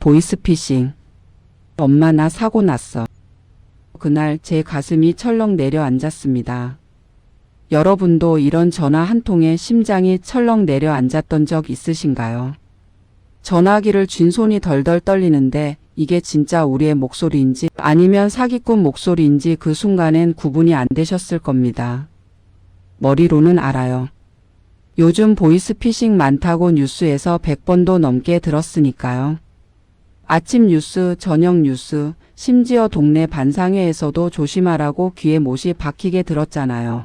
보이스피싱. 엄마 나 사고 났어. 그날 제 가슴이 철렁 내려앉았습니다. 여러분도 이런 전화 한 통에 심장이 철렁 내려앉았던 적 있으신가요? 전화기를 쥔 손이 덜덜 떨리는데 이게 진짜 우리의 목소리인지 아니면 사기꾼 목소리인지 그 순간엔 구분이 안 되셨을 겁니다. 머리로는 알아요. 요즘 보이스피싱 많다고 뉴스에서 100번도 넘게 들었으니까요. 아침 뉴스, 저녁 뉴스, 심지어 동네 반상회에서도 조심하라고 귀에 못이 박히게 들었잖아요.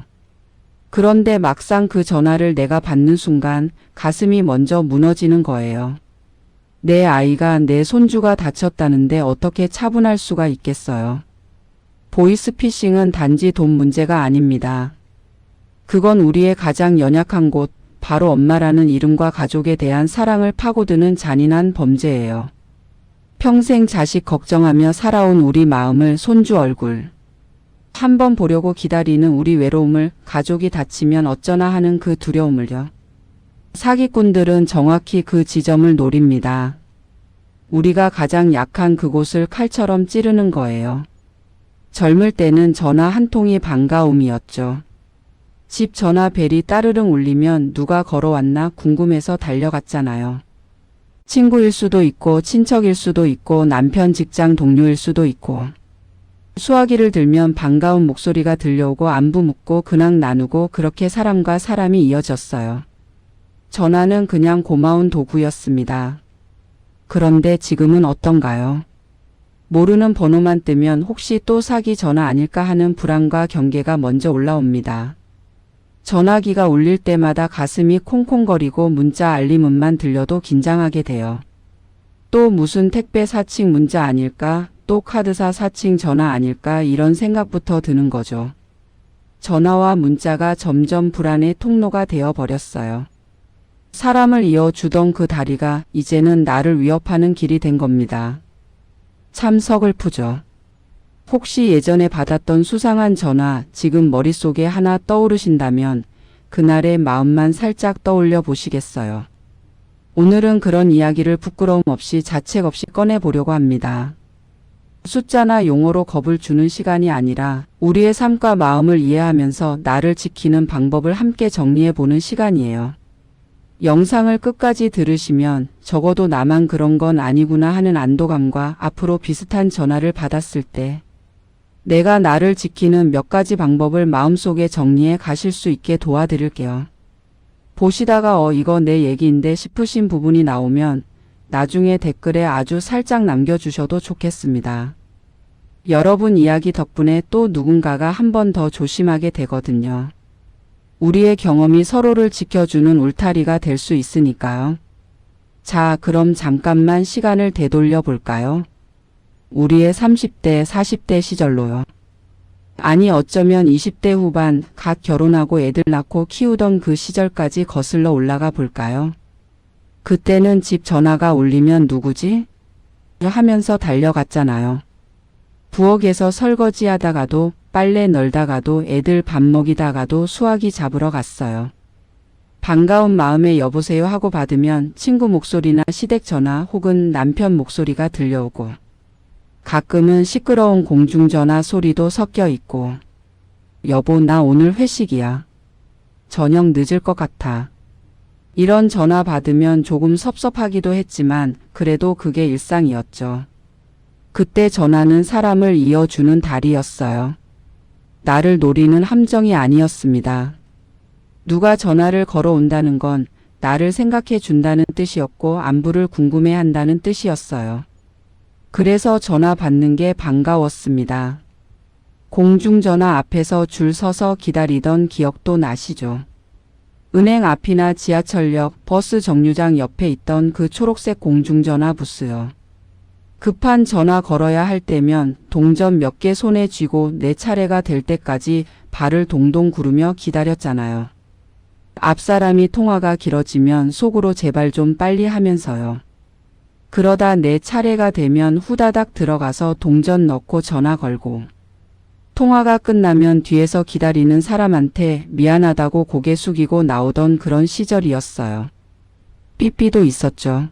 그런데 막상 그 전화를 내가 받는 순간 가슴이 먼저 무너지는 거예요. 내 아이가, 내 손주가 다쳤다는데 어떻게 차분할 수가 있겠어요. 보이스피싱은 단지 돈 문제가 아닙니다. 그건 우리의 가장 연약한 곳, 바로 엄마라는 이름과 가족에 대한 사랑을 파고드는 잔인한 범죄예요. 평생 자식 걱정하며 살아온 우리 마음을, 손주 얼굴 한번 보려고 기다리는 우리 외로움을, 가족이 다치면 어쩌나 하는 그 두려움을요. 사기꾼들은 정확히 그 지점을 노립니다. 우리가 가장 약한 그곳을 칼처럼 찌르는 거예요. 젊을 때는 전화 한 통이 반가움이었죠. 집 전화 벨이 따르릉 울리면 누가 걸어왔나 궁금해서 달려갔잖아요. 친구일 수도 있고 친척일 수도 있고 남편 직장 동료일 수도 있고. 수화기를 들면 반가운 목소리가 들려오고 안부 묻고 근황 나누고, 그렇게 사람과 사람이 이어졌어요. 전화는 그냥 고마운 도구였습니다. 그런데 지금은 어떤가요? 모르는 번호만 뜨면 혹시 또 사기 전화 아닐까 하는 불안과 경계가 먼저 올라옵니다. 전화기가 울릴 때마다 가슴이 콩콩거리고 문자 알림음만 들려도 긴장하게 돼요. 또 무슨 택배 사칭 문자 아닐까? 또 카드사 사칭 전화 아닐까? 이런 생각부터 드는 거죠. 전화와 문자가 점점 불안의 통로가 되어 버렸어요. 사람을 이어주던 그 다리가 이제는 나를 위협하는 길이 된 겁니다. 참 서글프죠. 혹시 예전에 받았던 수상한 전화 지금 머릿속에 하나 떠오르신다면 그날의 마음만 살짝 떠올려 보시겠어요. 오늘은 그런 이야기를 부끄러움 없이 자책 없이 꺼내보려고 합니다. 숫자나 용어로 겁을 주는 시간이 아니라 우리의 삶과 마음을 이해하면서 나를 지키는 방법을 함께 정리해보는 시간이에요. 영상을 끝까지 들으시면 적어도 나만 그런 건 아니구나 하는 안도감과 앞으로 비슷한 전화를 받았을 때 내가 나를 지키는 몇 가지 방법을 마음속에 정리해 가실 수 있게 도와드릴게요. 보시다가 이거 내 얘기인데 싶으신 부분이 나오면 나중에 댓글에 아주 살짝 남겨주셔도 좋겠습니다. 여러분 이야기 덕분에 또 누군가가 한 번 더 조심하게 되거든요. 우리의 경험이 서로를 지켜주는 울타리가 될 수 있으니까요. 자, 그럼 잠깐만 시간을 되돌려 볼까요? 우리의 30대, 40대 시절로요. 아니 어쩌면 20대 후반 갓 결혼하고 애들 낳고 키우던 그 시절까지 거슬러 올라가 볼까요? 그때는 집 전화가 울리면 누구지? 하면서 달려갔잖아요. 부엌에서 설거지 하다가도, 빨래 널다가도, 애들 밥 먹이다가도 수화기 잡으러 갔어요. 반가운 마음에 여보세요 하고 받으면 친구 목소리나 시댁 전화 혹은 남편 목소리가 들려오고, 가끔은 시끄러운 공중전화 소리도 섞여 있고, 여보 나 오늘 회식이야. 저녁 늦을 것 같아. 이런 전화 받으면 조금 섭섭하기도 했지만 그래도 그게 일상이었죠. 그때 전화는 사람을 이어주는 다리였어요. 나를 노리는 함정이 아니었습니다. 누가 전화를 걸어온다는 건 나를 생각해 준다는 뜻이었고 안부를 궁금해 한다는 뜻이었어요. 그래서 전화 받는 게 반가웠습니다. 공중전화 앞에서 줄 서서 기다리던 기억도 나시죠? 은행 앞이나 지하철역, 버스 정류장 옆에 있던 그 초록색 공중전화 부스요. 급한 전화 걸어야 할 때면 동전 몇 개 손에 쥐고 내 차례가 될 때까지 발을 동동 구르며 기다렸잖아요. 앞사람이 통화가 길어지면 속으로 제발 좀 빨리 하면서요. 그러다 내 차례가 되면 후다닥 들어가서 동전 넣고 전화 걸고, 통화가 끝나면 뒤에서 기다리는 사람한테 미안하다고 고개 숙이고 나오던 그런 시절이었어요. 삐삐도 있었죠.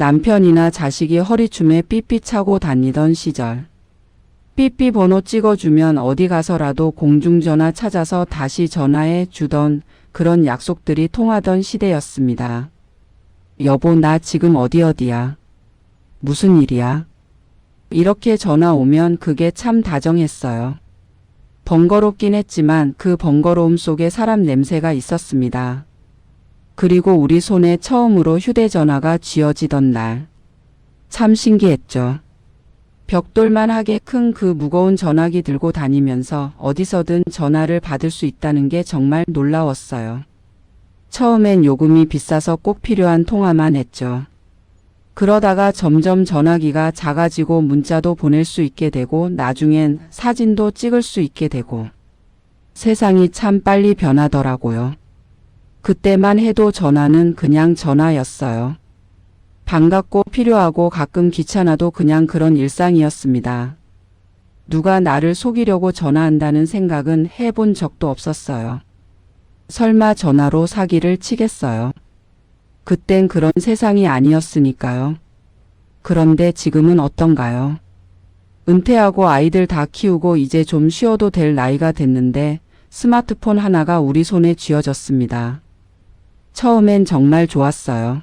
남편이나 자식이 허리춤에 삐삐 차고 다니던 시절. 삐삐 번호 찍어주면 어디 가서라도 공중전화 찾아서 다시 전화해 주던 그런 약속들이 통하던 시대였습니다. 여보, 나 지금 어디야? 무슨 일이야? 이렇게 전화 오면 그게 참 다정했어요. 번거롭긴 했지만 그 번거로움 속에 사람 냄새가 있었습니다. 그리고 우리 손에 처음으로 휴대전화가 쥐어지던 날. 참 신기했죠. 벽돌만하게 큰 그 무거운 전화기 들고 다니면서 어디서든 전화를 받을 수 있다는 게 정말 놀라웠어요. 처음엔 요금이 비싸서 꼭 필요한 통화만 했죠. 그러다가 점점 전화기가 작아지고 문자도 보낼 수 있게 되고 나중엔 사진도 찍을 수 있게 되고 세상이 참 빨리 변하더라고요. 그때만 해도 전화는 그냥 전화였어요. 반갑고 필요하고 가끔 귀찮아도 그냥 그런 일상이었습니다. 누가 나를 속이려고 전화한다는 생각은 해본 적도 없었어요. 설마 전화로 사기를 치겠어요? 그땐 그런 세상이 아니었으니까요. 그런데 지금은 어떤가요? 은퇴하고 아이들 다 키우고 이제 좀 쉬어도 될 나이가 됐는데 스마트폰 하나가 우리 손에 쥐어졌습니다. 처음엔 정말 좋았어요.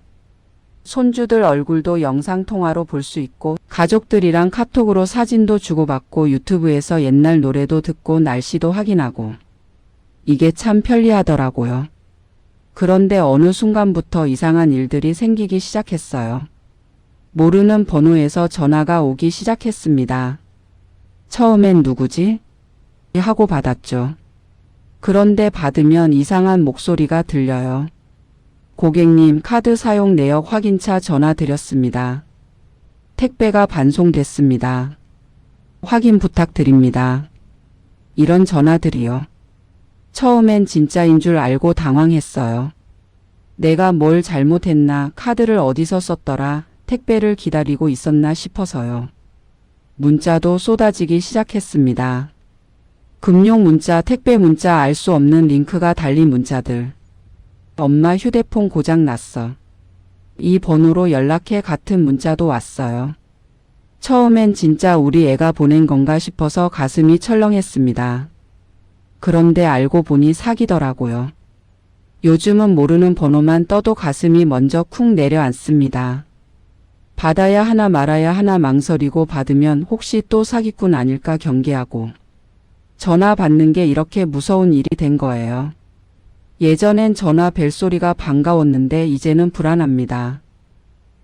손주들 얼굴도 영상통화로 볼 수 있고 가족들이랑 카톡으로 사진도 주고받고 유튜브에서 옛날 노래도 듣고 날씨도 확인하고 이게 참 편리하더라고요. 그런데 어느 순간부터 이상한 일들이 생기기 시작했어요. 모르는 번호에서 전화가 오기 시작했습니다. 처음엔 누구지? 하고 받았죠. 그런데 받으면 이상한 목소리가 들려요. 고객님, 카드 사용 내역 확인차 전화 드렸습니다. 택배가 반송됐습니다. 확인 부탁드립니다. 이런 전화들이요. 처음엔 진짜인 줄 알고 당황했어요. 내가 뭘 잘못했나, 카드를 어디서 썼더라, 택배를 기다리고 있었나 싶어서요. 문자도 쏟아지기 시작했습니다. 금융 문자, 택배 문자, 알 수 없는 링크가 달린 문자들. 엄마 휴대폰 고장 났어. 이 번호로 연락해 같은 문자도 왔어요. 처음엔 진짜 우리 애가 보낸 건가 싶어서 가슴이 철렁했습니다. 그런데 알고 보니 사기더라고요. 요즘은 모르는 번호만 떠도 가슴이 먼저 쿵 내려앉습니다. 받아야 하나 말아야 하나 망설이고 받으면 혹시 또 사기꾼 아닐까 경계하고 전화 받는 게 이렇게 무서운 일이 된 거예요. 예전엔 전화 벨소리가 반가웠는데 이제는 불안합니다.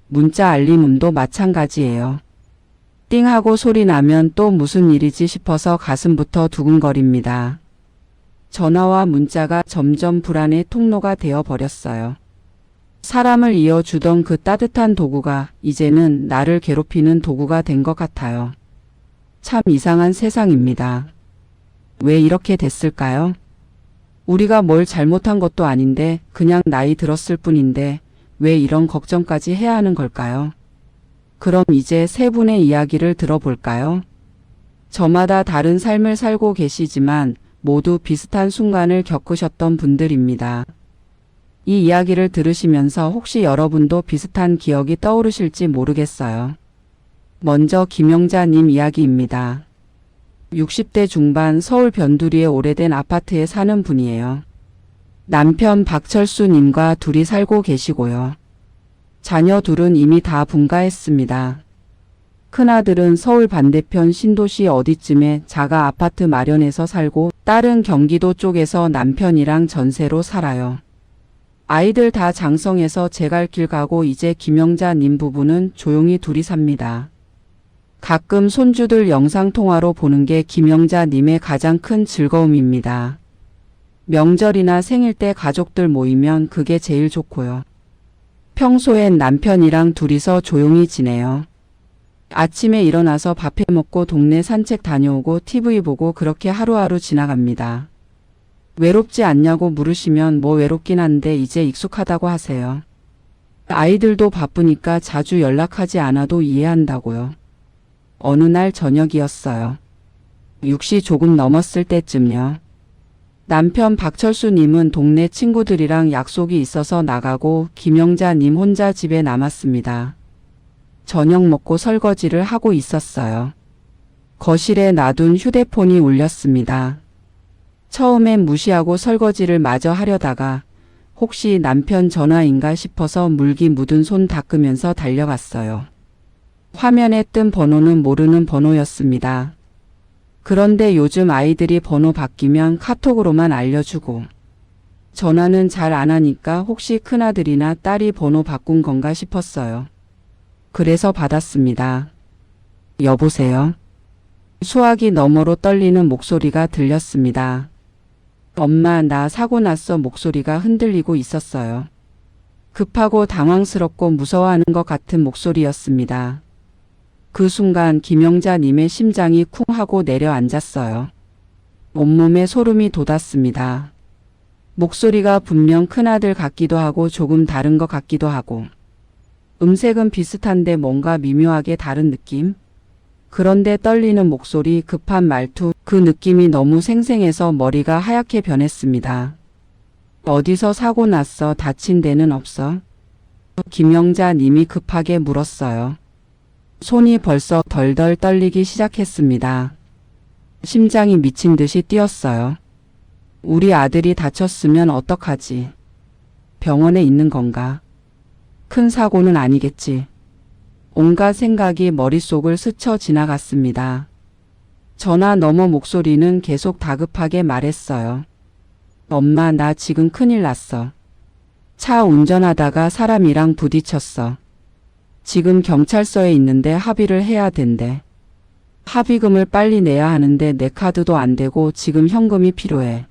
문자 알림음도 마찬가지예요. 띵하고 소리 나면 또 무슨 일이지 싶어서 가슴부터 두근거립니다. 전화와 문자가 점점 불안의 통로가 되어 버렸어요. 사람을 이어주던 그 따뜻한 도구가 이제는 나를 괴롭히는 도구가 된 것 같아요. 참 이상한 세상입니다. 왜 이렇게 됐을까요? 우리가 뭘 잘못한 것도 아닌데 그냥 나이 들었을 뿐인데 왜 이런 걱정까지 해야 하는 걸까요? 그럼 이제 세 분의 이야기를 들어볼까요? 저마다 다른 삶을 살고 계시지만 모두 비슷한 순간을 겪으셨던 분들입니다. 이 이야기를 들으시면서 혹시 여러분도 비슷한 기억이 떠오르실지 모르겠어요. 먼저 김영자님 이야기입니다. 60대 중반 서울 변두리의 오래된 아파트에 사는 분이에요. 남편 박철수님과 둘이 살고 계시고요. 자녀 둘은 이미 다 분가했습니다. 큰아들은 서울 반대편 신도시 어디쯤에 자가 아파트 마련해서 살고 딸은 경기도 쪽에서 남편이랑 전세로 살아요. 아이들 다 장성해서 제 갈 길 가고 이제 김영자님 부부는 조용히 둘이 삽니다. 가끔 손주들 영상통화로 보는 게 김영자님의 가장 큰 즐거움입니다. 명절이나 생일 때 가족들 모이면 그게 제일 좋고요. 평소엔 남편이랑 둘이서 조용히 지내요. 아침에 일어나서 밥 해 먹고 동네 산책 다녀오고 TV 보고 그렇게 하루하루 지나갑니다. 외롭지 않냐고 물으시면 뭐 외롭긴 한데 이제 익숙하다고 하세요. 아이들도 바쁘니까 자주 연락하지 않아도 이해한다고요. 어느 날 저녁이었어요. 6시 조금 넘었을 때쯤요. 남편 박철수님은 동네 친구들이랑 약속이 있어서 나가고 김영자님 혼자 집에 남았습니다. 저녁 먹고 설거지를 하고 있었어요. 거실에 놔둔 휴대폰이 울렸습니다. 처음엔 무시하고 설거지를 마저 하려다가 혹시 남편 전화인가 싶어서 물기 묻은 손 닦으면서 달려갔어요. 화면에 뜬 번호는 모르는 번호였습니다. 그런데 요즘 아이들이 번호 바뀌면 카톡으로만 알려주고 전화는 잘 안 하니까 혹시 큰아들이나 딸이 번호 바꾼 건가 싶었어요. 그래서 받았습니다. 여보세요? 수화기 너머로 떨리는 목소리가 들렸습니다. 엄마, 나 사고 났어. 목소리가 흔들리고 있었어요. 급하고 당황스럽고 무서워하는 것 같은 목소리였습니다. 그 순간 김영자님의 심장이 쿵 하고 내려앉았어요. 온몸에 소름이 돋았습니다. 목소리가 분명 큰아들 같기도 하고 조금 다른 것 같기도 하고 음색은 비슷한데 뭔가 미묘하게 다른 느낌? 그런데 떨리는 목소리, 급한 말투, 그 느낌이 너무 생생해서 머리가 하얗게 변했습니다. 어디서 사고 났어? 다친 데는 없어? 김영자 님이 급하게 물었어요. 손이 벌써 덜덜 떨리기 시작했습니다. 심장이 미친 듯이 뛰었어요. 우리 아들이 다쳤으면 어떡하지? 병원에 있는 건가? 큰 사고는 아니겠지. 온갖 생각이 머릿속을 스쳐 지나갔습니다. 전화 너머 목소리는 계속 다급하게 말했어요. 엄마, 나 지금 큰일 났어. 차 운전하다가 사람이랑 부딪혔어. 지금 경찰서에 있는데 합의를 해야 된대. 합의금을 빨리 내야 하는데 내 카드도 안 되고 지금 현금이 필요해.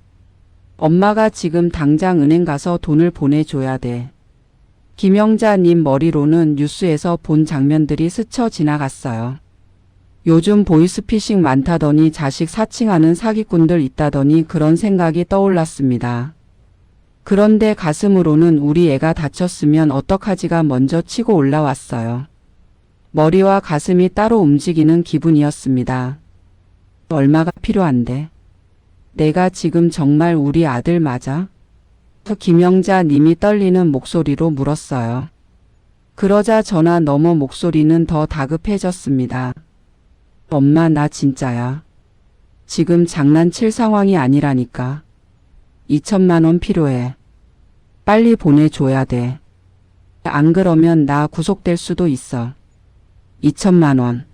엄마가 지금 당장 은행 가서 돈을 보내줘야 돼. 김영자님 머리로는 뉴스에서 본 장면들이 스쳐 지나갔어요. 요즘 보이스피싱 많다더니 자식 사칭하는 사기꾼들 있다더니 그런 생각이 떠올랐습니다. 그런데 가슴으로는 우리 애가 다쳤으면 어떡하지가 먼저 치고 올라왔어요. 머리와 가슴이 따로 움직이는 기분이었습니다. 얼마가 필요한데? 내가 지금 정말 우리 아들 맞아? 김영자 님이 떨리는 목소리로 물었어요. 그러자 전화 너머 목소리는 더 다급해졌습니다. 엄마, 나 진짜야. 지금 장난칠 상황이 아니라니까. 2천만 원 필요해. 빨리 보내줘야 돼. 안 그러면 나 구속될 수도 있어. 2천만 원.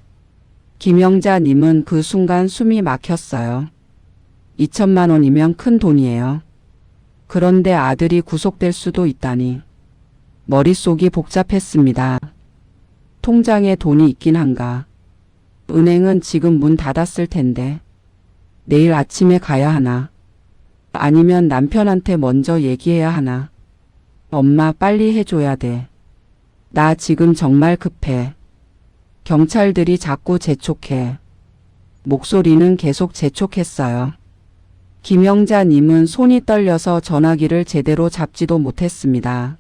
김영자 님은 그 순간 숨이 막혔어요. 2천만 원이면 큰 돈이에요. 그런데 아들이 구속될 수도 있다니. 머릿속이 복잡했습니다. 통장에 돈이 있긴 한가? 은행은 지금 문 닫았을 텐데. 내일 아침에 가야 하나? 아니면 남편한테 먼저 얘기해야 하나? 엄마, 빨리 해줘야 돼. 나 지금 정말 급해. 경찰들이 자꾸 재촉해. 목소리는 계속 재촉했어요. 김영자 님은 손이 떨려서 전화기를 제대로 잡지도 못했습니다.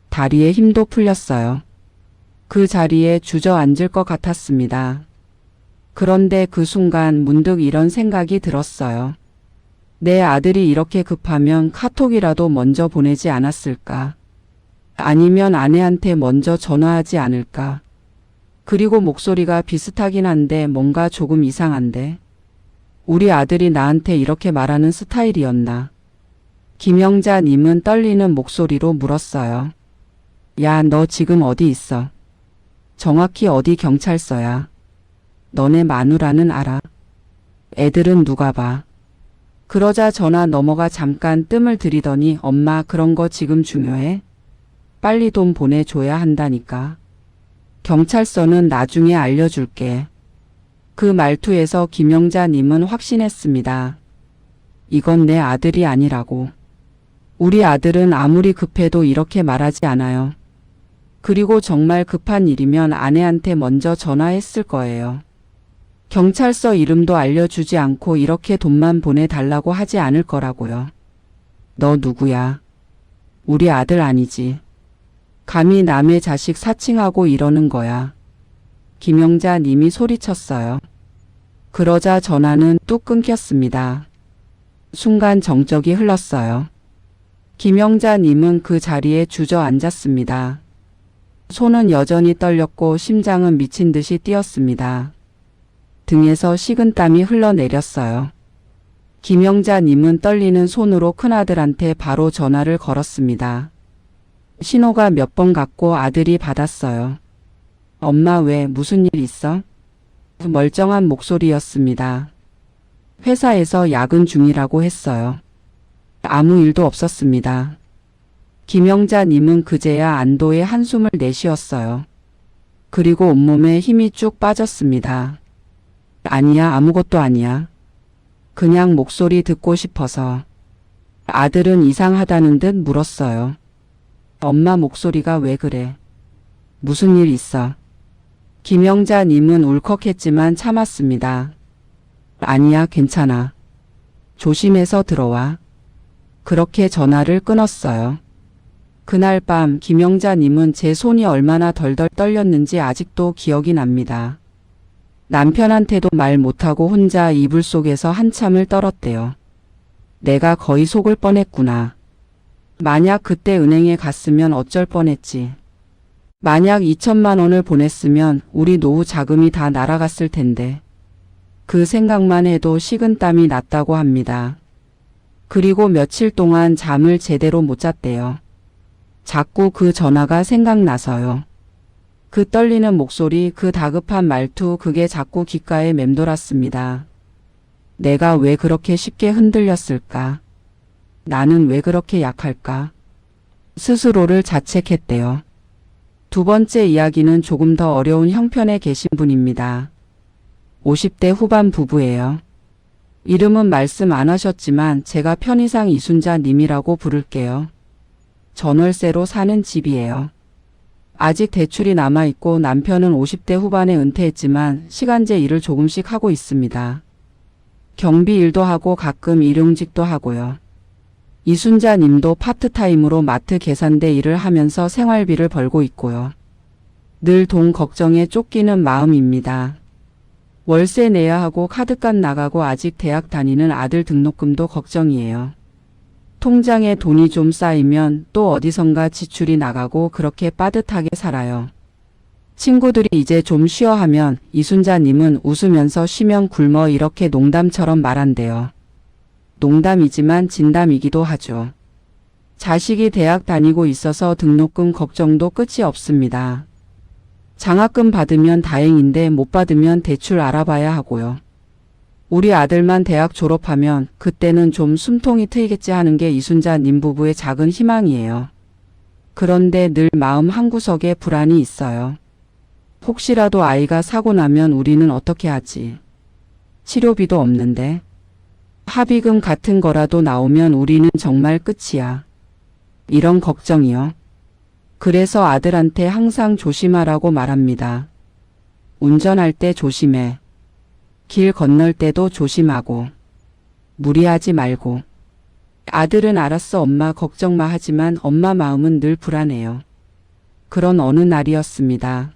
다리에 힘도 풀렸어요. 그 자리에 주저앉을 것 같았습니다. 그런데 그 순간 문득 이런 생각이 들었어요. 내 아들이 이렇게 급하면 카톡이라도 먼저 보내지 않았을까? 아니면 아내한테 먼저 전화하지 않을까? 그리고 목소리가 비슷하긴 한데 뭔가 조금 이상한데? 우리 아들이 나한테 이렇게 말하는 스타일이었나? 김영자 님은 떨리는 목소리로 물었어요. 야, 너 지금 어디 있어? 정확히 어디 경찰서야? 너네 마누라는 알아? 애들은 누가 봐? 그러자 전화 너머가 잠깐 뜸을 들이더니 엄마, 그런 거 지금 중요해? 빨리 돈 보내줘야 한다니까. 경찰서는 나중에 알려줄게. 그 말투에서 김영자 님은 확신했습니다. 이건 내 아들이 아니라고. 우리 아들은 아무리 급해도 이렇게 말하지 않아요. 그리고 정말 급한 일이면 아내한테 먼저 전화했을 거예요. 경찰서 이름도 알려주지 않고 이렇게 돈만 보내달라고 하지 않을 거라고요. 너 누구야? 우리 아들 아니지. 감히 남의 자식 사칭하고 이러는 거야. 김영자 님이 소리쳤어요. 그러자 전화는 뚝 끊겼습니다. 순간 정적이 흘렀어요. 김영자 님은 그 자리에 주저앉았습니다. 손은 여전히 떨렸고 심장은 미친 듯이 뛰었습니다. 등에서 식은땀이 흘러내렸어요. 김영자님은 떨리는 손으로 큰아들한테 바로 전화를 걸었습니다. 신호가 몇 번 갔고 아들이 받았어요. 엄마 왜 무슨 일 있어? 멀쩡한 목소리였습니다. 회사에서 야근 중이라고 했어요. 아무 일도 없었습니다. 김영자님은 그제야 안도의 한숨을 내쉬었어요. 그리고 온몸에 힘이 쭉 빠졌습니다. 아니야, 아무것도 아니야. 그냥 목소리 듣고 싶어서. 아들은 이상하다는 듯 물었어요. 엄마 목소리가 왜 그래? 무슨 일 있어? 김영자님은 울컥했지만 참았습니다. 아니야, 괜찮아. 조심해서 들어와. 그렇게 전화를 끊었어요. 그날 밤 김영자님은 제 손이 얼마나 덜덜 떨렸는지 아직도 기억이 납니다. 남편한테도 말 못하고 혼자 이불 속에서 한참을 떨었대요. 내가 거의 속을 뻔했구나. 만약 그때 은행에 갔으면 어쩔 뻔했지. 만약 2천만 원을 보냈으면 우리 노후 자금이 다 날아갔을 텐데. 그 생각만 해도 식은땀이 났다고 합니다. 그리고 며칠 동안 잠을 제대로 못 잤대요. 자꾸 그 전화가 생각나서요. 그 떨리는 목소리, 그 다급한 말투, 그게 자꾸 귓가에 맴돌았습니다. 내가 왜 그렇게 쉽게 흔들렸을까? 나는 왜 그렇게 약할까? 스스로를 자책했대요. 두 번째 이야기는 조금 더 어려운 형편에 계신 분입니다. 50대 후반 부부예요. 이름은 말씀 안 하셨지만 제가 편의상 이순자 님이라고 부를게요. 전월세로 사는 집이에요. 아직 대출이 남아있고 남편은 50대 후반에 은퇴했지만 시간제 일을 조금씩 하고 있습니다. 경비 일도 하고 가끔 일용직도 하고요. 이순자 님도 파트타임으로 마트 계산대 일을 하면서 생활비를 벌고 있고요. 늘 돈 걱정에 쫓기는 마음입니다. 월세 내야 하고 카드값 나가고 아직 대학 다니는 아들 등록금도 걱정이에요. 통장에 돈이 좀 쌓이면 또 어디선가 지출이 나가고 그렇게 빠듯하게 살아요. 친구들이 이제 좀 쉬어 하면 이순자님은 웃으면서 쉬면 굶어 이렇게 농담처럼 말한대요. 농담이지만 진담이기도 하죠. 자식이 대학 다니고 있어서 등록금 걱정도 끝이 없습니다. 장학금 받으면 다행인데 못 받으면 대출 알아봐야 하고요. 우리 아들만 대학 졸업하면 그때는 좀 숨통이 트이겠지 하는 게 이순자 님 부부의 작은 희망이에요. 그런데 늘 마음 한구석에 불안이 있어요. 혹시라도 아이가 사고 나면 우리는 어떻게 하지? 치료비도 없는데. 합의금 같은 거라도 나오면 우리는 정말 끝이야. 이런 걱정이요. 그래서 아들한테 항상 조심하라고 말합니다. 운전할 때 조심해. 길 건널 때도 조심하고. 무리하지 말고. 아들은 알았어 엄마 걱정 마 하지만 엄마 마음은 늘 불안해요. 그런 어느 날이었습니다.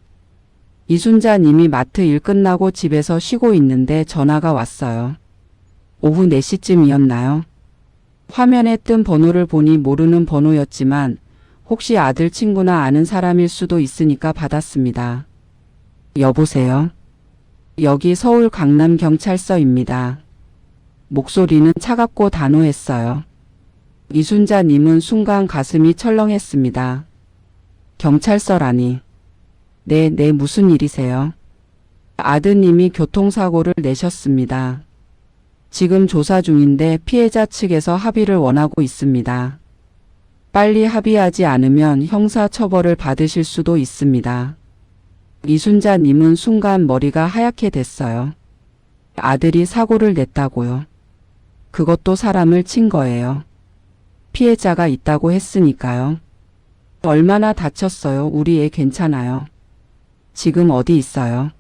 이순자 님이 마트 일 끝나고 집에서 쉬고 있는데 전화가 왔어요. 오후 4시쯤이었나요? 화면에 뜬 번호를 보니 모르는 번호였지만 혹시 아들 친구나 아는 사람일 수도 있으니까 받았습니다. 여보세요? 여기 서울 강남경찰서입니다. 목소리는 차갑고 단호했어요. 이순자 님은 순간 가슴이 철렁했습니다. 경찰서라니. 네, 무슨 일이세요? 아드님이 교통사고를 내셨습니다. 지금 조사 중인데 피해자 측에서 합의를 원하고 있습니다. 빨리 합의하지 않으면 형사처벌을 받으실 수도 있습니다. 이순자 님은 순간 머리가 하얗게 됐어요. 아들이 사고를 냈다고요. 그것도 사람을 친 거예요. 피해자가 있다고 했으니까요. 얼마나 다쳤어요? 우리 애 괜찮아요. 지금 어디 있어요?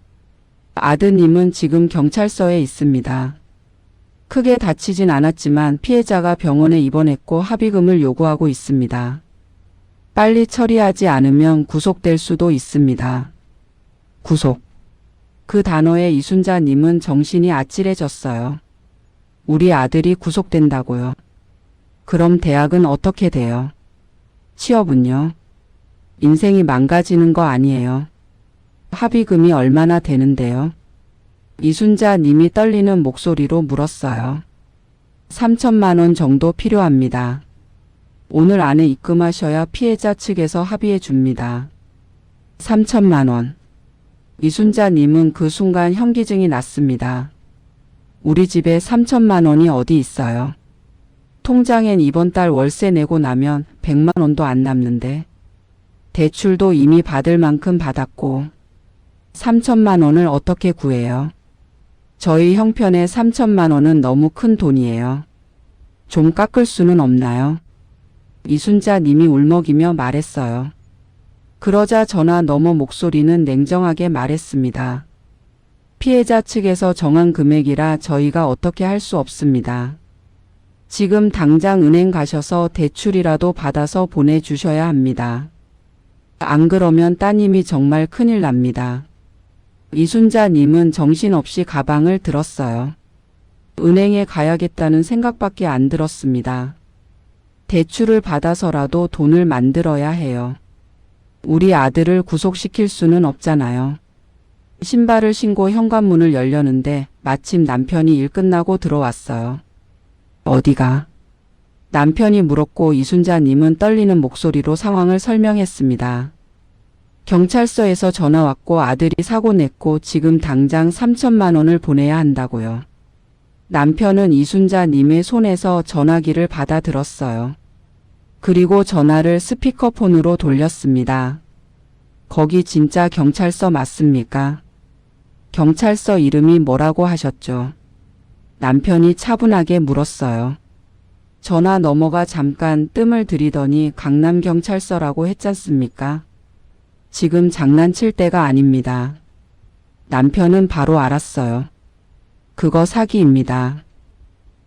아드님은 지금 경찰서에 있습니다. 크게 다치진 않았지만 피해자가 병원에 입원했고 합의금을 요구하고 있습니다. 빨리 처리하지 않으면 구속될 수도 있습니다. 구속. 그 단어에 이순자 님은 정신이 아찔해졌어요. 우리 아들이 구속된다고요. 그럼 대학은 어떻게 돼요? 취업은요? 인생이 망가지는 거 아니에요. 합의금이 얼마나 되는데요? 이순자 님이 떨리는 목소리로 물었어요. 3천만 원 정도 필요합니다. 오늘 안에 입금하셔야 피해자 측에서 합의해 줍니다. 3천만 원. 이순자 님은 그 순간 현기증이 났습니다. 우리 집에 3천만 원이 어디 있어요? 통장엔 이번 달 월세 내고 나면 100만 원도 안 남는데. 대출도 이미 받을 만큼 받았고 3천만 원을 어떻게 구해요? 저희 형편에 3천만 원은 너무 큰 돈이에요. 좀 깎을 수는 없나요? 이순자 님이 울먹이며 말했어요. 그러자 전화 너머 목소리는 냉정하게 말했습니다. 피해자 측에서 정한 금액이라 저희가 어떻게 할 수 없습니다. 지금 당장 은행 가셔서 대출이라도 받아서 보내주셔야 합니다. 안 그러면 따님이 정말 큰일 납니다. 이순자 님은 정신없이 가방을 들었어요. 은행에 가야겠다는 생각밖에 안 들었습니다. 대출을 받아서라도 돈을 만들어야 해요. 우리 아들을 구속시킬 수는 없잖아요. 신발을 신고 현관문을 열려는데 마침 남편이 일 끝나고 들어왔어요. 어디가? 남편이 물었고 이순자 님은 떨리는 목소리로 상황을 설명했습니다. 경찰서에서 전화 왔고 아들이 사고 냈고 지금 당장 3천만 원을 보내야 한다고요. 남편은 이순자 님의 손에서 전화기를 받아 들었어요. 그리고 전화를 스피커폰으로 돌렸습니다. 거기 진짜 경찰서 맞습니까? 경찰서 이름이 뭐라고 하셨죠? 남편이 차분하게 물었어요. 전화 너머가 잠깐 뜸을 들이더니 강남경찰서라고 했잖습니까? 지금 장난칠 때가 아닙니다. 남편은 바로 알았어요. 그거 사기입니다.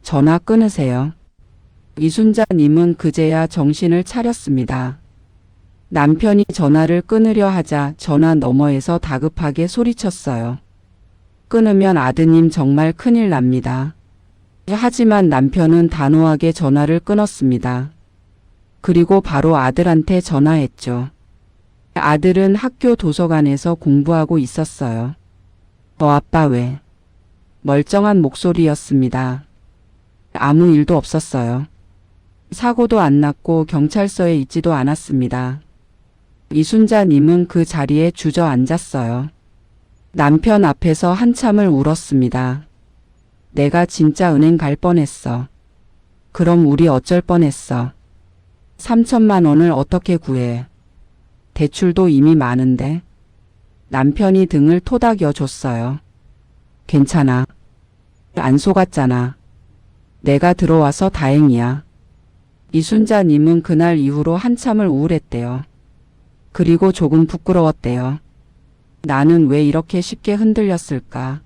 전화 끊으세요. 이순자 님은 그제야 정신을 차렸습니다. 남편이 전화를 끊으려 하자 전화 너머에서 다급하게 소리쳤어요. 끊으면 아드님 정말 큰일 납니다. 하지만 남편은 단호하게 전화를 끊었습니다. 그리고 바로 아들한테 전화했죠. 아들은 학교 도서관에서 공부하고 있었어요. 아빠 왜? 멀쩡한 목소리였습니다. 아무 일도 없었어요. 사고도 안 났고 경찰서에 있지도 않았습니다. 이순자 님은 그 자리에 주저앉았어요. 남편 앞에서 한참을 울었습니다. 내가 진짜 은행 갈 뻔했어. 그럼 우리 어쩔 뻔했어. 3천만 원을 어떻게 구해? 대출도 이미 많은데. 남편이 등을 토닥여 줬어요. 괜찮아. 안 속았잖아. 내가 들어와서 다행이야. 이순자 님은 그날 이후로 한참을 우울했대요. 그리고 조금 부끄러웠대요. 나는 왜 이렇게 쉽게 흔들렸을까?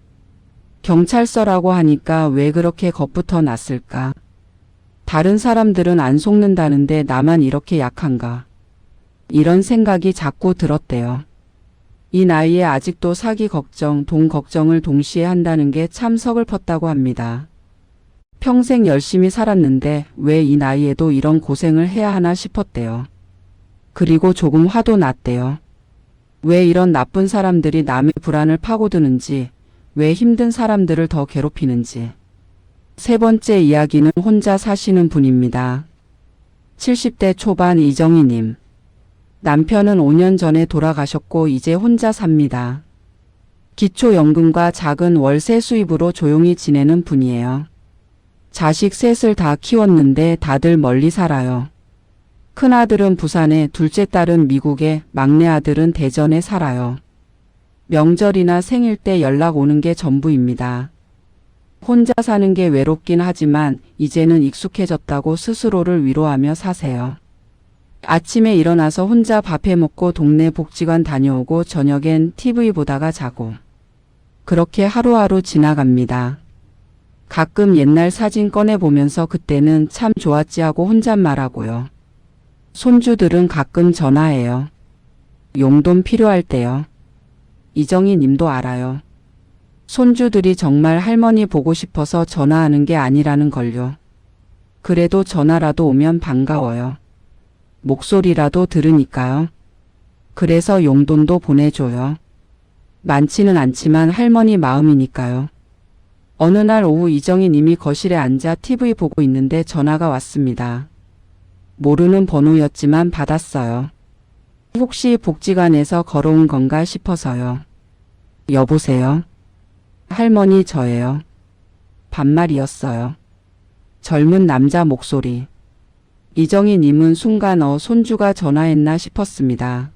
경찰서라고 하니까 왜 그렇게 겁부터 났을까? 다른 사람들은 안 속는다는데 나만 이렇게 약한가? 이런 생각이 자꾸 들었대요. 이 나이에 아직도 사기 걱정, 돈 걱정을 동시에 한다는 게 참 서글펐다고 합니다. 평생 열심히 살았는데 왜 이 나이에도 이런 고생을 해야 하나 싶었대요. 그리고 조금 화도 났대요. 왜 이런 나쁜 사람들이 남의 불안을 파고드는지, 왜 힘든 사람들을 더 괴롭히는지. 세 번째 이야기는 혼자 사시는 분입니다. 70대 초반 이정희님. 남편은 5년 전에 돌아가셨고 이제 혼자 삽니다. 기초연금과 작은 월세 수입으로 조용히 지내는 분이에요. 자식 셋을 다 키웠는데 다들 멀리 살아요. 큰아들은 부산에, 둘째 딸은 미국에, 막내 아들은 대전에 살아요. 명절이나 생일 때 연락 오는 게 전부입니다. 혼자 사는 게 외롭긴 하지만 이제는 익숙해졌다고 스스로를 위로하며 사세요. 아침에 일어나서 혼자 밥 해먹고 동네 복지관 다녀오고 저녁엔 TV 보다가 자고. 그렇게 하루하루 지나갑니다. 가끔 옛날 사진 꺼내보면서 그때는 참 좋았지 하고 혼잣말하고요. 손주들은 가끔 전화해요. 용돈 필요할 때요. 이정희 님도 알아요. 손주들이 정말 할머니 보고 싶어서 전화하는 게 아니라는 걸요. 그래도 전화라도 오면 반가워요. 목소리라도 들으니까요. 그래서 용돈도 보내줘요. 많지는 않지만 할머니 마음이니까요. 어느 날 오후 이정희 님이 거실에 앉아 TV 보고 있는데 전화가 왔습니다. 모르는 번호였지만 받았어요. 혹시 복지관에서 걸어온 건가 싶어서요. 여보세요? 할머니 저예요. 반말이었어요. 젊은 남자 목소리. 이정희 님은 순간 손주가 전화했나 싶었습니다.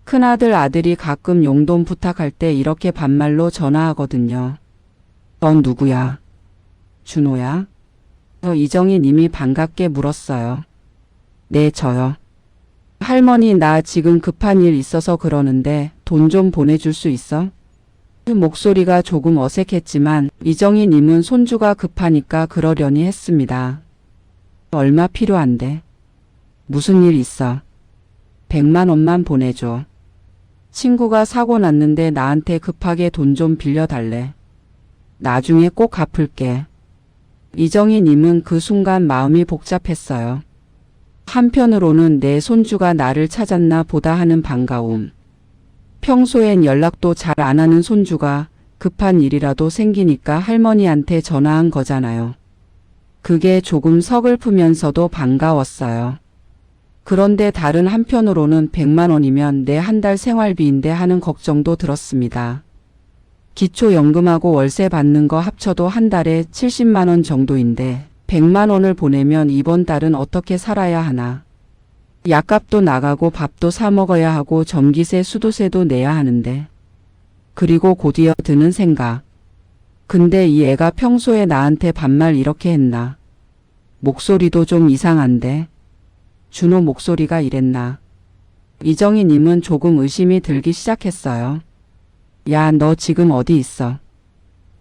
큰아들 아들이 가끔 용돈 부탁할 때 이렇게 반말로 전화하거든요. 넌 누구야? 준호야? 이정희 님이 반갑게 물었어요. 네, 저요. 할머니 나 지금 급한 일 있어서 그러는데 돈 좀 보내줄 수 있어? 목소리가 조금 어색했지만 이정희 님은 손주가 급하니까 그러려니 했습니다. 얼마 필요한데? 무슨 일 있어? 100만 원만 보내줘. 친구가 사고 났는데 나한테 급하게 돈 좀 빌려달래. 나중에 꼭 갚을게. 이정희 님은 그 순간 마음이 복잡했어요. 한편으로는 내 손주가 나를 찾았나 보다 하는 반가움. 평소엔 연락도 잘 안 하는 손주가 급한 일이라도 생기니까 할머니한테 전화한 거잖아요. 그게 조금 서글프면서도 반가웠어요. 그런데 다른 한편으로는 100만 원이면 내 한 달 생활비인데 하는 걱정도 들었습니다. 기초연금하고 월세 받는 거 합쳐도 한 달에 70만 원 정도인데 100만 원을 보내면 이번 달은 어떻게 살아야 하나. 약값도 나가고 밥도 사 먹어야 하고 전기세 수도세도 내야 하는데. 그리고 곧이어 드는 생각. 근데 이 애가 평소에 나한테 반말 이렇게 했나. 목소리도 좀 이상한데. 준호 목소리가 이랬나. 이정희 님은 조금 의심이 들기 시작했어요. 야, 너 지금 어디 있어?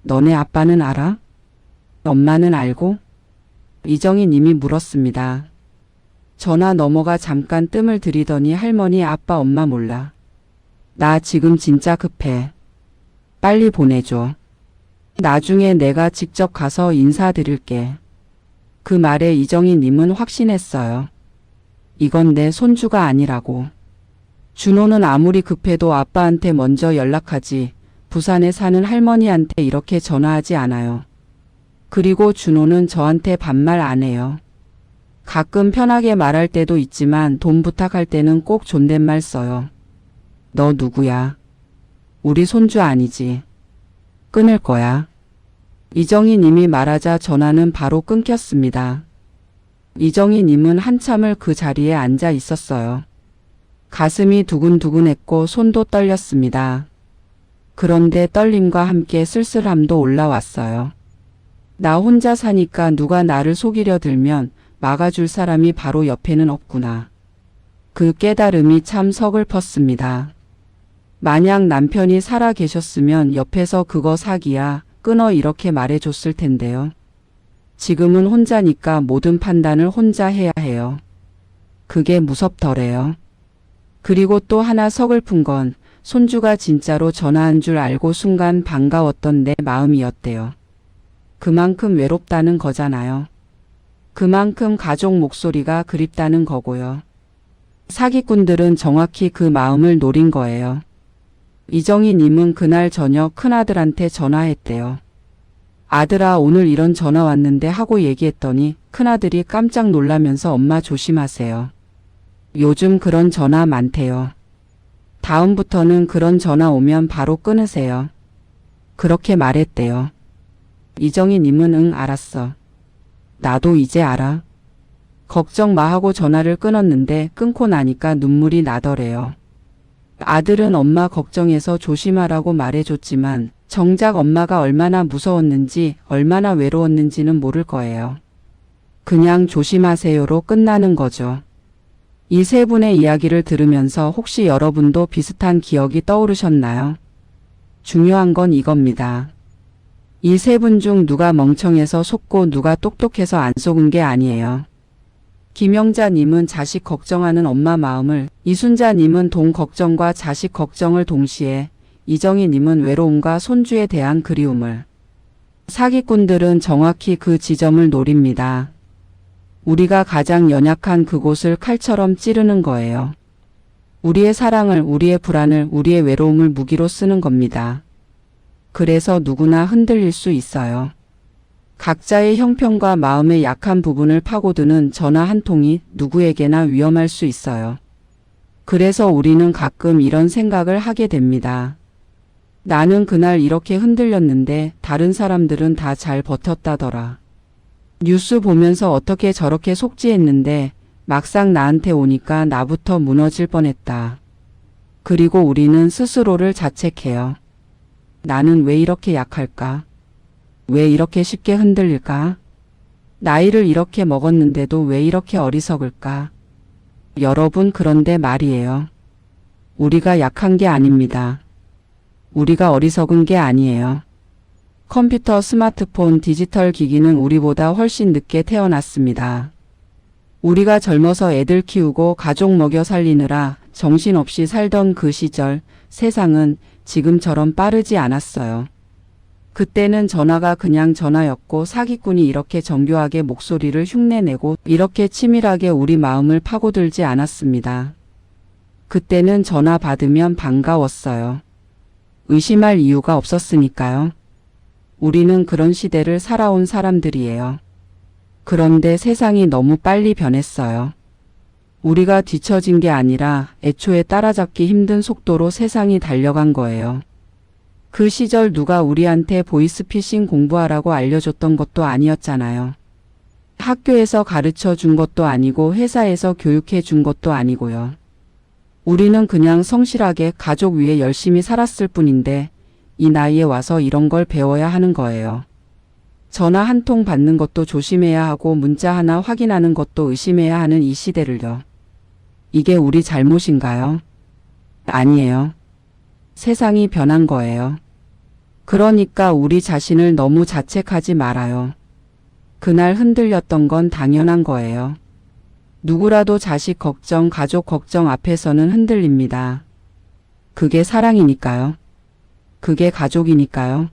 너네 아빠는 알아? 엄마는 알고? 이정희 님이 물었습니다. 전화 넘어가 잠깐 뜸을 들이더니 할머니 아빠 엄마 몰라. 나 지금 진짜 급해. 빨리 보내줘. 나중에 내가 직접 가서 인사드릴게. 그 말에 이정희 님은 확신했어요. 이건 내 손주가 아니라고. 준호는 아무리 급해도 아빠한테 먼저 연락하지 부산에 사는 할머니한테 이렇게 전화하지 않아요. 그리고 준호는 저한테 반말 안 해요. 가끔 편하게 말할 때도 있지만 돈 부탁할 때는 꼭 존댓말 써요. 너 누구야? 우리 손주 아니지. 끊을 거야. 이정희 님이 말하자 전화는 바로 끊겼습니다. 이정희 님은 한참을 그 자리에 앉아 있었어요. 가슴이 두근두근했고 손도 떨렸습니다. 그런데 떨림과 함께 쓸쓸함도 올라왔어요. 나 혼자 사니까 누가 나를 속이려 들면 막아줄 사람이 바로 옆에는 없구나. 그 깨달음이 참 서글펐습니다. 만약 남편이 살아 계셨으면 옆에서 그거 사기야, 끊어 이렇게 말해줬을 텐데요. 지금은 혼자니까 모든 판단을 혼자 해야 해요. 그게 무섭더래요. 그리고 또 하나 서글픈 건 손주가 진짜로 전화한 줄 알고 순간 반가웠던 내 마음이었대요. 그만큼 외롭다는 거잖아요. 그만큼 가족 목소리가 그립다는 거고요. 사기꾼들은 정확히 그 마음을 노린 거예요. 이정희 님은 그날 저녁 큰아들한테 전화했대요. 아들아 오늘 이런 전화 왔는데 하고 얘기했더니 큰아들이 깜짝 놀라면서 엄마 조심하세요. 요즘 그런 전화 많대요. 다음부터는 그런 전화 오면 바로 끊으세요. 그렇게 말했대요. 이정희 님은 응 알았어. 나도 이제 알아. 걱정 마 하고 전화를 끊었는데 끊고 나니까 눈물이 나더래요. 아들은 엄마 걱정해서 조심하라고 말해줬지만 정작 엄마가 얼마나 무서웠는지 얼마나 외로웠는지는 모를 거예요. 그냥 조심하세요로 끝나는 거죠. 이 세 분의 이야기를 들으면서 혹시 여러분도 비슷한 기억이 떠오르셨나요? 중요한 건 이겁니다. 이 세 분 중 누가 멍청해서 속고 누가 똑똑해서 안 속은 게 아니에요. 김영자님은 자식 걱정하는 엄마 마음을, 이순자님은 돈 걱정과 자식 걱정을 동시에, 이정희님은 외로움과 손주에 대한 그리움을. 사기꾼들은 정확히 그 지점을 노립니다. 우리가 가장 연약한 그곳을 칼처럼 찌르는 거예요. 우리의 사랑을, 우리의 불안을, 우리의 외로움을 무기로 쓰는 겁니다. 그래서 누구나 흔들릴 수 있어요. 각자의 형편과 마음의 약한 부분을 파고드는 전화 한 통이 누구에게나 위험할 수 있어요. 그래서 우리는 가끔 이런 생각을 하게 됩니다. 나는 그날 이렇게 흔들렸는데 다른 사람들은 다 잘 버텼다더라. 뉴스 보면서 어떻게 저렇게 속지했는데 막상 나한테 오니까 나부터 무너질 뻔했다. 그리고 우리는 스스로를 자책해요. 나는 왜 이렇게 약할까? 왜 이렇게 쉽게 흔들릴까? 나이를 이렇게 먹었는데도 왜 이렇게 어리석을까? 여러분, 그런데 말이에요. 우리가 약한 게 아닙니다. 우리가 어리석은 게 아니에요. 컴퓨터, 스마트폰, 디지털 기기는 우리보다 훨씬 늦게 태어났습니다. 우리가 젊어서 애들 키우고 가족 먹여 살리느라 정신없이 살던 그 시절, 세상은 지금처럼 빠르지 않았어요. 그때는 전화가 그냥 전화였고 사기꾼이 이렇게 정교하게 목소리를 흉내내고 이렇게 치밀하게 우리 마음을 파고들지 않았습니다. 그때는 전화 받으면 반가웠어요. 의심할 이유가 없었으니까요. 우리는 그런 시대를 살아온 사람들이에요. 그런데 세상이 너무 빨리 변했어요. 우리가 뒤처진 게 아니라 애초에 따라잡기 힘든 속도로 세상이 달려간 거예요. 그 시절 누가 우리한테 보이스피싱 공부하라고 알려줬던 것도 아니었잖아요. 학교에서 가르쳐 준 것도 아니고 회사에서 교육해 준 것도 아니고요. 우리는 그냥 성실하게 가족 위해 열심히 살았을 뿐인데 이 나이에 와서 이런 걸 배워야 하는 거예요. 전화 한 통 받는 것도 조심해야 하고 문자 하나 확인하는 것도 의심해야 하는 이 시대를요. 이게 우리 잘못인가요? 아니에요. 세상이 변한 거예요. 그러니까 우리 자신을 너무 자책하지 말아요. 그날 흔들렸던 건 당연한 거예요. 누구라도 자식 걱정, 가족 걱정 앞에서는 흔들립니다. 그게 사랑이니까요. 그게 가족이니까요.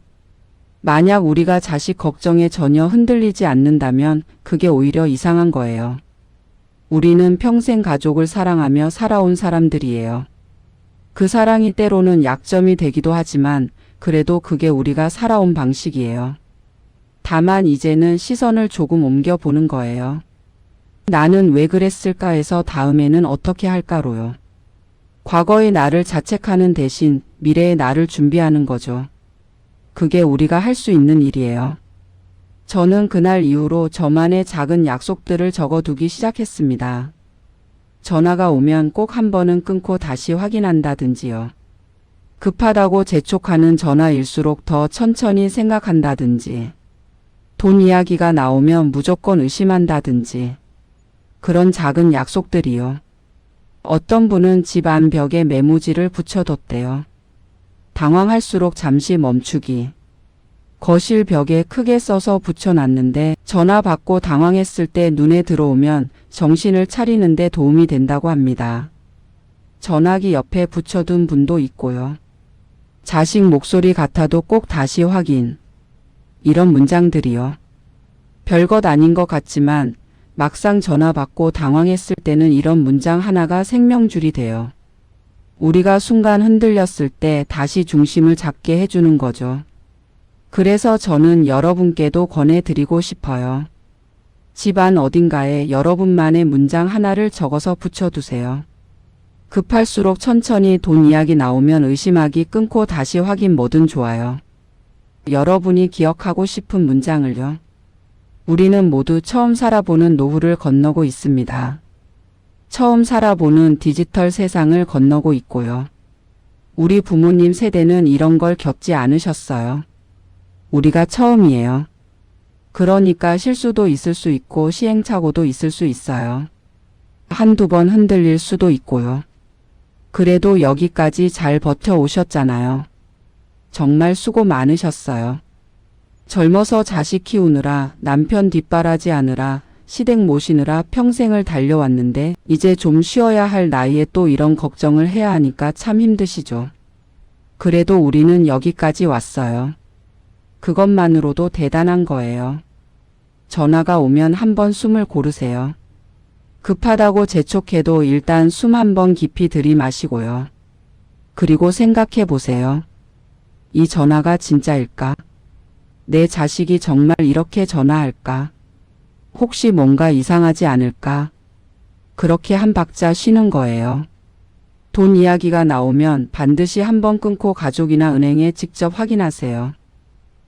만약 우리가 자식 걱정에 전혀 흔들리지 않는다면 그게 오히려 이상한 거예요. 우리는 평생 가족을 사랑하며 살아온 사람들이에요. 그 사랑이 때로는 약점이 되기도 하지만 그래도 그게 우리가 살아온 방식이에요. 다만 이제는 시선을 조금 옮겨보는 거예요. 나는 왜 그랬을까 해서 다음에는 어떻게 할까로요. 과거의 나를 자책하는 대신 미래의 나를 준비하는 거죠. 그게 우리가 할 수 있는 일이에요. 저는 그날 이후로 저만의 작은 약속들을 적어두기 시작했습니다. 전화가 오면 꼭 한 번은 끊고 다시 확인한다든지요. 급하다고 재촉하는 전화일수록 더 천천히 생각한다든지. 돈 이야기가 나오면 무조건 의심한다든지. 그런 작은 약속들이요. 어떤 분은 집 안 벽에 메모지를 붙여뒀대요. 당황할수록 잠시 멈추기. 거실 벽에 크게 써서 붙여놨는데 전화 받고 당황했을 때 눈에 들어오면 정신을 차리는 데 도움이 된다고 합니다. 전화기 옆에 붙여둔 분도 있고요. 자식 목소리 같아도 꼭 다시 확인. 이런 문장들이요. 별것 아닌 것 같지만 막상 전화 받고 당황했을 때는 이런 문장 하나가 생명줄이 돼요. 우리가 순간 흔들렸을 때 다시 중심을 잡게 해주는 거죠. 그래서 저는 여러분께도 권해드리고 싶어요. 집안 어딘가에 여러분만의 문장 하나를 적어서 붙여두세요. 급할수록 천천히 돈 이야기 나오면 의심하기 끊고 다시 확인 뭐든 좋아요. 여러분이 기억하고 싶은 문장을요. 우리는 모두 처음 살아보는 노후를 건너고 있습니다. 처음 살아보는 디지털 세상을 건너고 있고요. 우리 부모님 세대는 이런 걸 겪지 않으셨어요. 우리가 처음이에요. 그러니까 실수도 있을 수 있고 시행착오도 있을 수 있어요. 한두 번 흔들릴 수도 있고요. 그래도 여기까지 잘 버텨오셨잖아요. 정말 수고 많으셨어요. 젊어서 자식 키우느라 남편 뒷바라지 하느라 시댁 모시느라 평생을 달려왔는데 이제 좀 쉬어야 할 나이에 또 이런 걱정을 해야 하니까 참 힘드시죠. 그래도 우리는 여기까지 왔어요. 그것만으로도 대단한 거예요. 전화가 오면 한번 숨을 고르세요. 급하다고 재촉해도 일단 숨 한 번 깊이 들이마시고요. 그리고 생각해 보세요. 이 전화가 진짜일까? 내 자식이 정말 이렇게 전화할까? 혹시 뭔가 이상하지 않을까? 그렇게 한 박자 쉬는 거예요. 돈 이야기가 나오면 반드시 한번 끊고 가족이나 은행에 직접 확인하세요.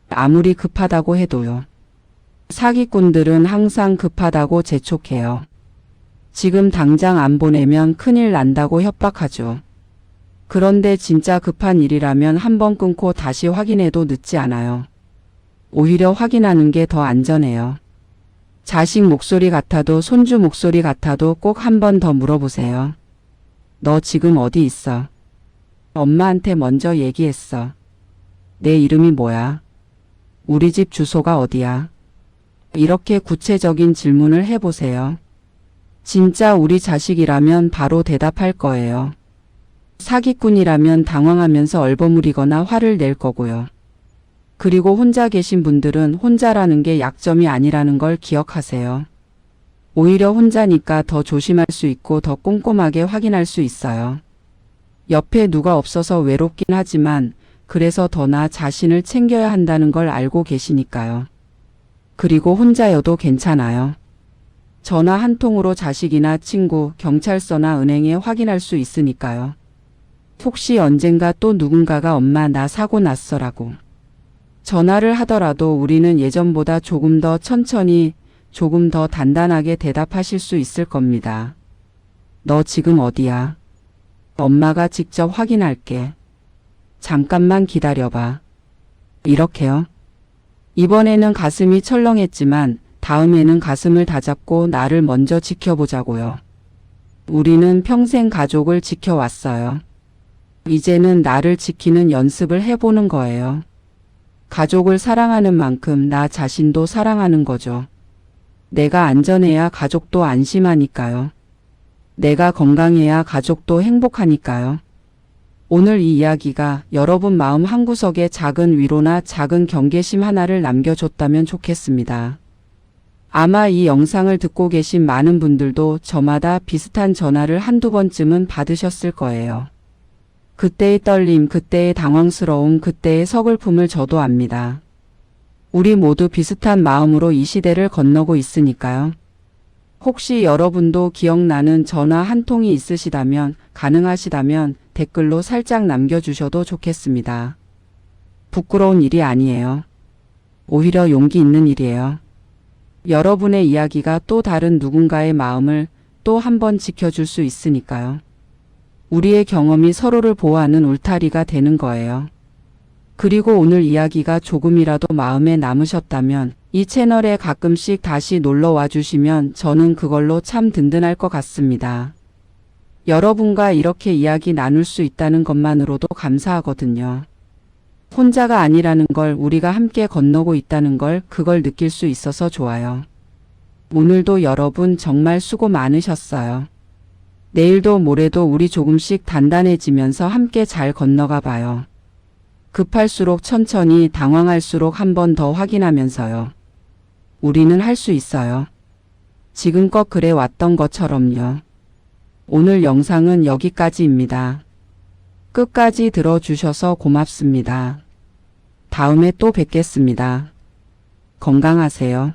아무리 급하다고 해도요. 사기꾼들은 항상 급하다고 재촉해요. 지금 당장 안 보내면 큰일 난다고 협박하죠. 그런데 진짜 급한 일이라면 한번 끊고 다시 확인해도 늦지 않아요. 오히려 확인하는 게 더 안전해요. 자식 목소리 같아도 손주 목소리 같아도 꼭 한 번 더 물어보세요. 너 지금 어디 있어? 엄마한테 먼저 얘기했어. 내 이름이 뭐야? 우리 집 주소가 어디야? 이렇게 구체적인 질문을 해보세요. 진짜 우리 자식이라면 바로 대답할 거예요. 사기꾼이라면 당황하면서 얼버무리거나 화를 낼 거고요. 그리고 혼자 계신 분들은 혼자라는 게 약점이 아니라는 걸 기억하세요. 오히려 혼자니까 더 조심할 수 있고 더 꼼꼼하게 확인할 수 있어요. 옆에 누가 없어서 외롭긴 하지만 그래서 더 나 자신을 챙겨야 한다는 걸 알고 계시니까요. 그리고 혼자여도 괜찮아요. 전화 한 통으로 자식이나 친구, 경찰서나 은행에 확인할 수 있으니까요. 혹시 언젠가 또 누군가가 엄마 나 사고 났어라고 전화를 하더라도 우리는 예전보다 조금 더 천천히, 조금 더 단단하게 대답하실 수 있을 겁니다. 너 지금 어디야? 엄마가 직접 확인할게. 잠깐만 기다려봐. 이렇게요. 이번에는 가슴이 철렁했지만 다음에는 가슴을 다잡고 나를 먼저 지켜보자고요. 우리는 평생 가족을 지켜왔어요. 이제는 나를 지키는 연습을 해보는 거예요. 가족을 사랑하는 만큼 나 자신도 사랑하는 거죠. 내가 안전해야 가족도 안심하니까요. 내가 건강해야 가족도 행복하니까요. 오늘 이 이야기가 여러분 마음 한구석에 작은 위로나 작은 경계심 하나를 남겨줬다면 좋겠습니다. 아마 이 영상을 듣고 계신 많은 분들도 저마다 비슷한 전화를 한두 번쯤은 받으셨을 거예요. 그때의 떨림, 그때의 당황스러움, 그때의 서글픔을 저도 압니다. 우리 모두 비슷한 마음으로 이 시대를 건너고 있으니까요. 혹시 여러분도 기억나는 전화 한 통이 있으시다면, 가능하시다면 댓글로 살짝 남겨주셔도 좋겠습니다. 부끄러운 일이 아니에요. 오히려 용기 있는 일이에요. 여러분의 이야기가 또 다른 누군가의 마음을 또 한 번 지켜줄 수 있으니까요. 우리의 경험이 서로를 보호하는 울타리가 되는 거예요. 그리고 오늘 이야기가 조금이라도 마음에 남으셨다면 이 채널에 가끔씩 다시 놀러 와 주시면 저는 그걸로 참 든든할 것 같습니다. 여러분과 이렇게 이야기 나눌 수 있다는 것만으로도 감사하거든요. 혼자가 아니라는 걸, 우리가 함께 건너고 있다는 걸, 그걸 느낄 수 있어서 좋아요. 오늘도 여러분 정말 수고 많으셨어요. 내일도 모레도 우리 조금씩 단단해지면서 함께 잘 건너가 봐요. 급할수록 천천히, 당황할수록 한 번 더 확인하면서요. 우리는 할 수 있어요. 지금껏 그래 왔던 것처럼요. 오늘 영상은 여기까지입니다. 끝까지 들어주셔서 고맙습니다. 다음에 또 뵙겠습니다. 건강하세요.